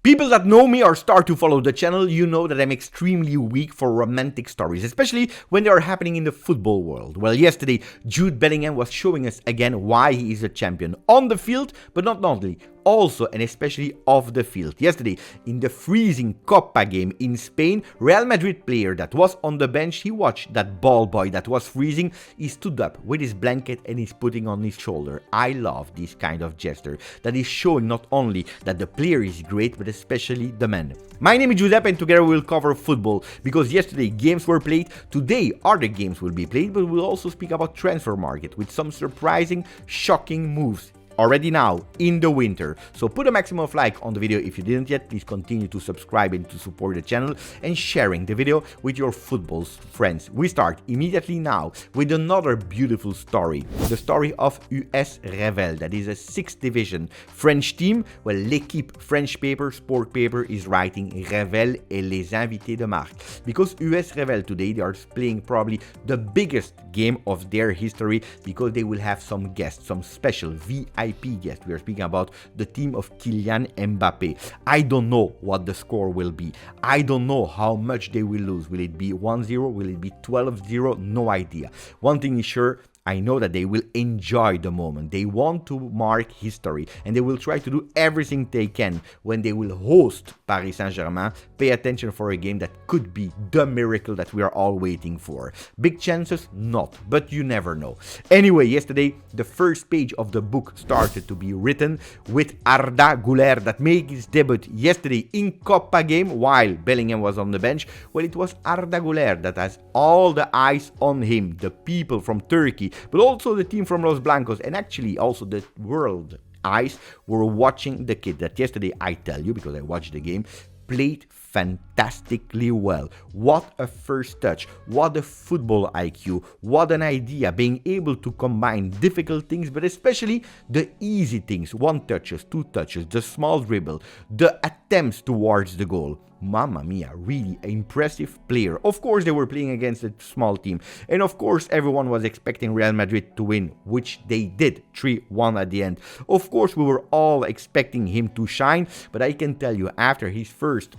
People that know me or start to follow the channel, you know that I'm extremely weak for romantic stories, especially when they are happening in the football world. Well, yesterday, Jude Bellingham was showing us again why he is a champion on the field, but not only, also and especially off the field. Yesterday, in the freezing Copa game in Spain, Real Madrid player that was on the bench, he watched that ball boy that was freezing, he stood up with his blanket and he's putting on his shoulder. I love this kind of gesture that is showing not only that the player is great, but especially the man. My name is Giuseppe and together we'll cover football, because yesterday games were played, today other games will be played, but we'll also speak about transfer market with some surprising, shocking moves already now in the winter. So put a maximum of like on the video if you didn't yet. Please continue to subscribe and to support the channel and sharing the video with your football friends. We start immediately now with another beautiful story. The story of US Revel, that is a 6th division French team. Well, L'Équipe French paper, sport paper, is writing Revel et les invités de marque. Because US Revel today, they are playing probably the biggest game of their history, because they will have some guests, some special VIP guest. We are speaking about the team of Kylian Mbappe. I don't know what the score will be. I don't know how much they will lose. Will it be 1-0? Will it be 12-0? No idea. One thing is sure, I know that they will enjoy the moment. They want to mark history and they will try to do everything they can when they will host Paris Saint-Germain. Pay attention for a game that could be the miracle that we are all waiting for. Big chances? Not, but you never know. Anyway, yesterday, the first page of the book started to be written with ARDA GÜLER that made his debut yesterday in Copa game while Bellingham was on the bench. Well, it was ARDA GÜLER that has all the eyes on him, the people from Turkey, but also the team from Los Blancos, and actually also the world eyes were watching the kid that yesterday, I tell you, because I watched the game, played fantastically well. What a first touch, what a football IQ, what an idea, being able to combine difficult things, but especially the easy things, 1 touches, 2 touches, the small dribble, the attempts towards the goal. Mamma mia, really impressive player. Of course, they were playing against a small team, and of course, everyone was expecting Real Madrid to win, which they did, 3-1 at the end. Of course, we were all expecting him to shine, but I can tell you, after his first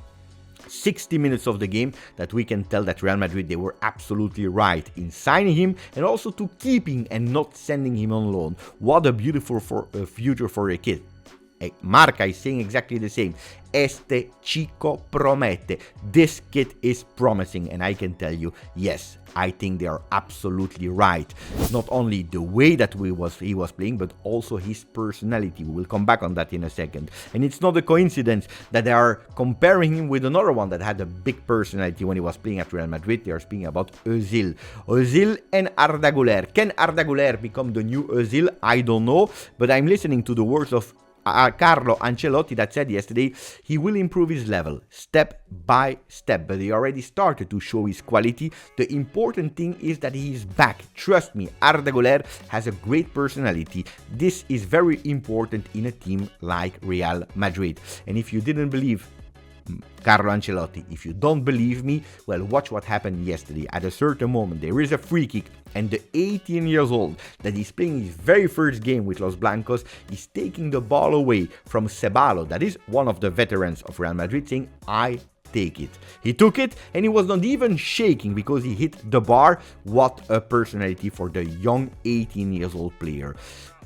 60 minutes of the game, that we can tell that Real Madrid, they were absolutely right in signing him and also to keeping and not sending him on loan. What a beautiful future for a kid. Marca is saying exactly the same. Este chico promete. This kid is promising, and I can tell you, yes, I think they are absolutely right. Not only the way that he was playing, but also his personality. We will come back on that in a second. And it's not a coincidence that they are comparing him with another one that had a big personality when he was playing at Real Madrid. They are speaking about Özil. Özil and ARDA GÜLER. Can ARDA GÜLER become the new Özil? I don't know, but I'm listening to the words of Carlo Ancelotti that said yesterday he will improve his level step by step, but he already started to show his quality. The important thing is that he is back. Trust me, ARDA GÜLER has a great personality. This is very important in a team like Real Madrid. And if you didn't believe Carlo Ancelotti, if you don't believe me, well, watch what happened yesterday. At a certain moment, there is a free kick, and the 18 years old that is playing his very first game with Los Blancos is taking the ball away from Ceballos, that is one of the veterans of Real Madrid, saying, I take it. He took it, and he was not even shaking because he hit the bar. What a personality for the young 18 years old player.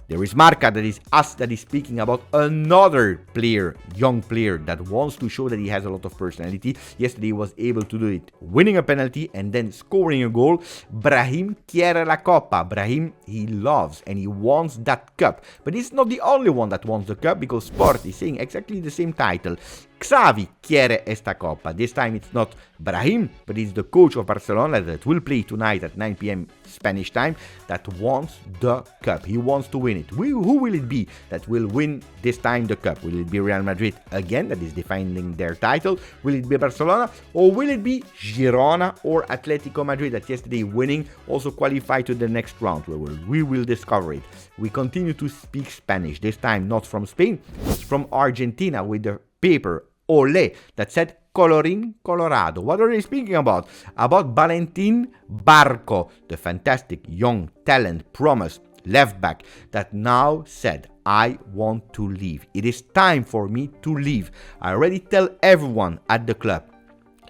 There is Marca, that is us, that is speaking about another player, young player, that wants to show that he has a lot of personality. Yesterday he was able to do it, winning a penalty and then scoring a goal. Brahim quiere la Copa. Brahim, he loves and he wants that cup. But he's not the only one that wants the cup, because Sport is saying exactly the same title. Xavi quiere esta Copa. This time it's not Brahim, but it's the coach of Barcelona that will play tonight at 9 p.m. Spanish time that wants the cup. He wants to win it. Who will it be that will win this time the cup? Will it be Real Madrid again, that is defending their title? Will it be Barcelona? Or will it be Girona or Atletico Madrid that yesterday winning also qualified to the next round? We will discover it. We continue to speak Spanish, this time not from Spain, but from Argentina, with the paper Olé that said Colorín Colorado. What are they speaking about? About Valentin Barco, the fantastic young talent promise left back, that now said, I want to leave. It is time for me to leave. I already tell everyone at the club,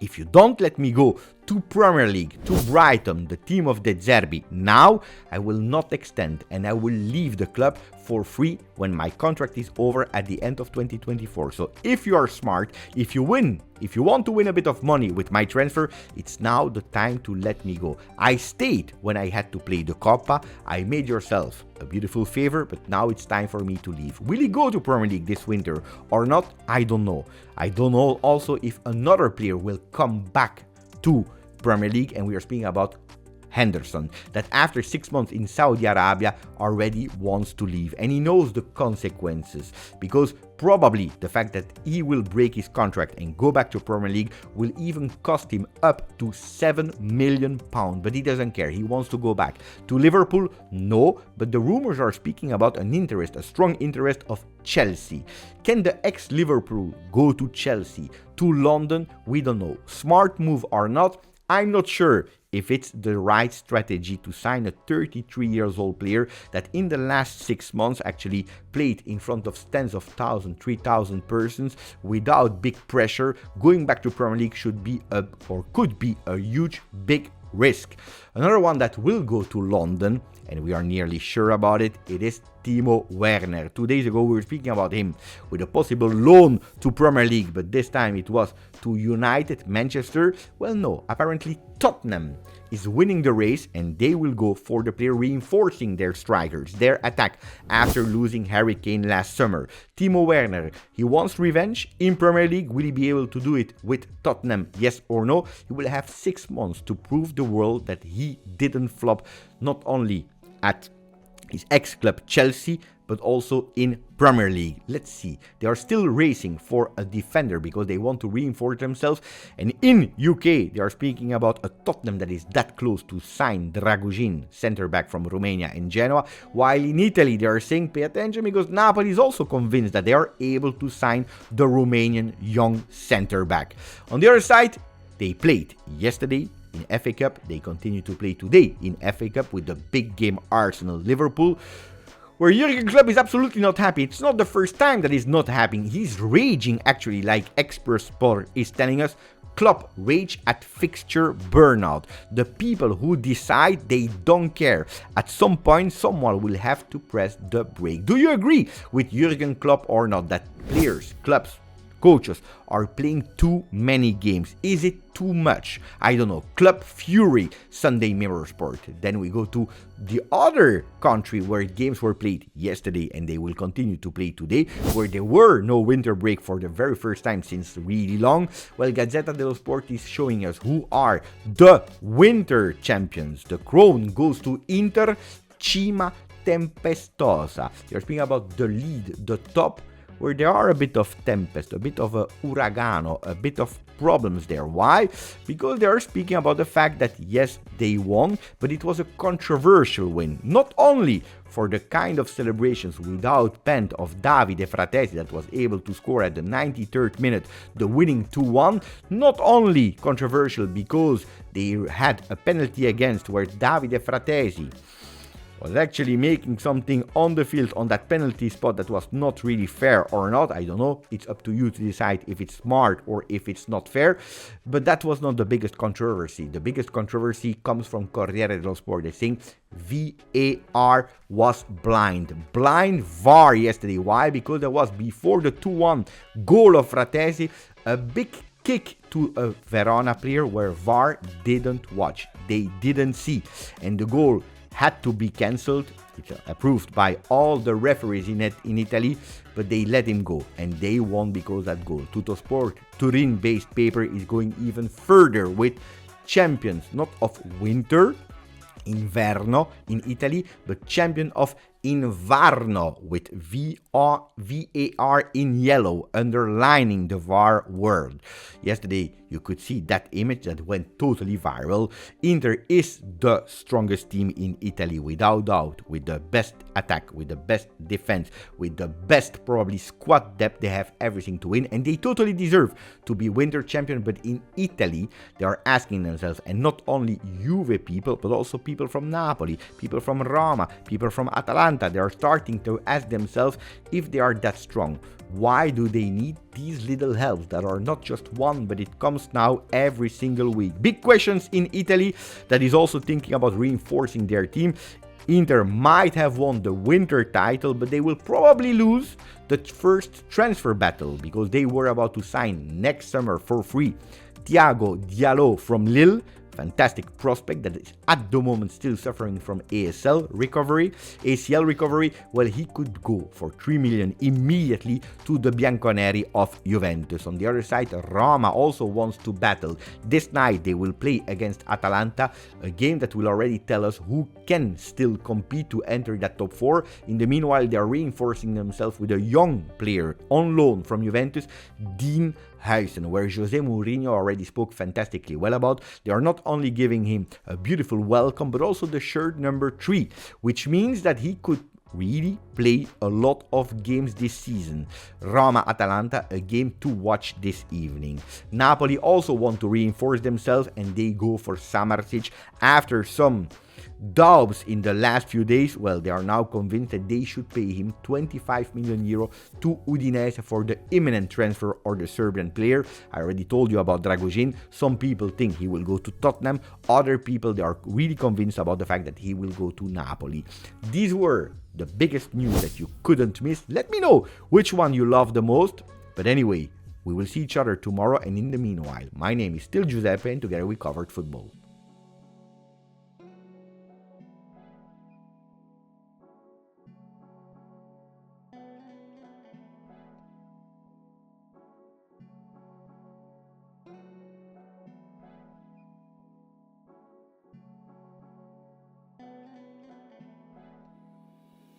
if you don't let me go to Premier League, to Brighton, the team of De Zerbi, now I will not extend and I will leave the club for free when my contract is over at the end of 2024. So if you are smart, if you want to win a bit of money with my transfer, it's now the time to let me go. I stayed when I had to play the Coppa. I made yourself a beautiful favor, but now it's time for me to leave. Will he go to Premier League this winter or not? I don't know. I don't know also if another player will come back to Premier League, and we are speaking about Henderson, that after 6 months in Saudi Arabia already wants to leave, and he knows the consequences, because probably the fact that he will break his contract and go back to Premier League will even cost him up to £7 million, but he doesn't care. He wants to go back to Liverpool. No, but the rumors are speaking about an interest, a strong interest of Chelsea. Can the ex-Liverpool go to Chelsea, to London? We don't know. Smart move or not, I'm not sure if it's the right strategy to sign a 33-year-old player that in the last 6 months actually played in front of tens of thousands, 3,000 persons without big pressure. Going back to Premier League should be could be a huge, big risk. Another one that will go to London, and we are nearly sure about it, it is Timo Werner. 2 days ago we were speaking about him with a possible loan to Premier League, but this time it was to United, Manchester. Well, no, apparently Tottenham is winning the race and they will go for the player, reinforcing their strikers, their attack after losing Harry Kane last summer. Timo Werner, he wants revenge in Premier League. Will he be able to do it with Tottenham? Yes or no? He will have 6 months to prove the world that he didn't flop, not only at his ex-club Chelsea, but also in Premier League. Let's see. They are still racing for a defender because they want to reinforce themselves. And in UK, they are speaking about a Tottenham that is that close to sign Dragujin, centre-back from Romania and Genoa. While in Italy, they are saying pay attention because Napoli is also convinced that they are able to sign the Romanian young centre-back. On the other side, they played yesterday in FA Cup. They continue to play today in FA Cup with the big game Arsenal-Liverpool, where Jurgen Klopp is absolutely not happy. It's not the first time that he's not happy. He's raging actually, like Expert Sport is telling us. Klopp rage at fixture burnout. The people who decide, they don't care. At some point, someone will have to press the brake. Do you agree with Jurgen Klopp or not, that players, clubs, coaches are playing too many games? Is it too much? I don't know. Club Fury, Sunday Mirror Sport. Then we go to the other country where games were played yesterday and they will continue to play today, where there were no winter break for the very first time since really long. Well, Gazzetta dello Sport is showing us who are the winter champions. The crown goes to Inter, Cima Tempestosa. You're speaking about the lead, the top, where there are a bit of tempest, a bit of a uragano, a bit of problems there. Why? Because they are speaking about the fact that yes, they won, but it was a controversial win. Not only for the kind of celebrations without pen of Davide Fratesi that was able to score at the 93rd minute the winning 2-1, not only controversial because they had a penalty against where Davide Fratesi was actually making something on the field on that penalty spot that was not really fair or not. I don't know. It's up to you to decide if it's smart or if it's not fair. But that was not the biggest controversy. The biggest controversy comes from Corriere dello Sport. They think VAR was blind. Blind VAR yesterday. Why? Because there was, before the 2-1 goal of Fratesi, a big kick to a Verona player where VAR didn't watch. They didn't see. And the goal had to be cancelled. It's approved by all the referees in Italy, but they let him go and they won because of that goal. Tuttosport, Turin-based paper, is going even further with champions, not of winter, inverno in Italy, but champion of in Varno with VAR in yellow, underlining the VAR world. Yesterday, you could see that image that went totally viral. Inter is the strongest team in Italy, without doubt, with the best attack, with the best defense, with the best probably squad depth. They have everything to win, and they totally deserve to be winter champion. But in Italy, they are asking themselves, and not only Juve people, but also people from Napoli, people from Roma, people from Atalanta, they are starting to ask themselves if they are that strong. Why do they need these little helps that are not just one, but it comes now every single week? Big questions in Italy that is also thinking about reinforcing their team. Inter might have won the winter title, but they will probably lose the first transfer battle because they were about to sign next summer for free Thiago Diallo from Lille. Fantastic prospect that is at the moment still suffering from ACL recovery. Well, he could go for 3 million immediately to the Bianconeri of Juventus. On the other side, Roma also wants to battle. This night they will play against Atalanta, a game that will already tell us who can still compete to enter that top 4. In the meanwhile, they are reinforcing themselves with a young player on loan from Juventus, Dean Huijsen, where Jose Mourinho already spoke fantastically well about. They are not only giving him a beautiful welcome, but also the shirt number 3, which means that he could really play a lot of games this season. Roma-Atalanta, a game to watch this evening. Napoli also want to reinforce themselves, and they go for Samardzic after some doubts in the last few days. Well, they are now convinced that they should pay him 25 million euro to Udinese for the imminent transfer of the Serbian player. I already told you about Dragusin. Some people think he will go to Tottenham. Other people, they are really convinced about the fact that he will go to Napoli. These were the biggest news that you couldn't miss. Let me know which one you love the most. But anyway, we will see each other tomorrow, and in the meanwhile, my name is still Giuseppe, and together we covered football.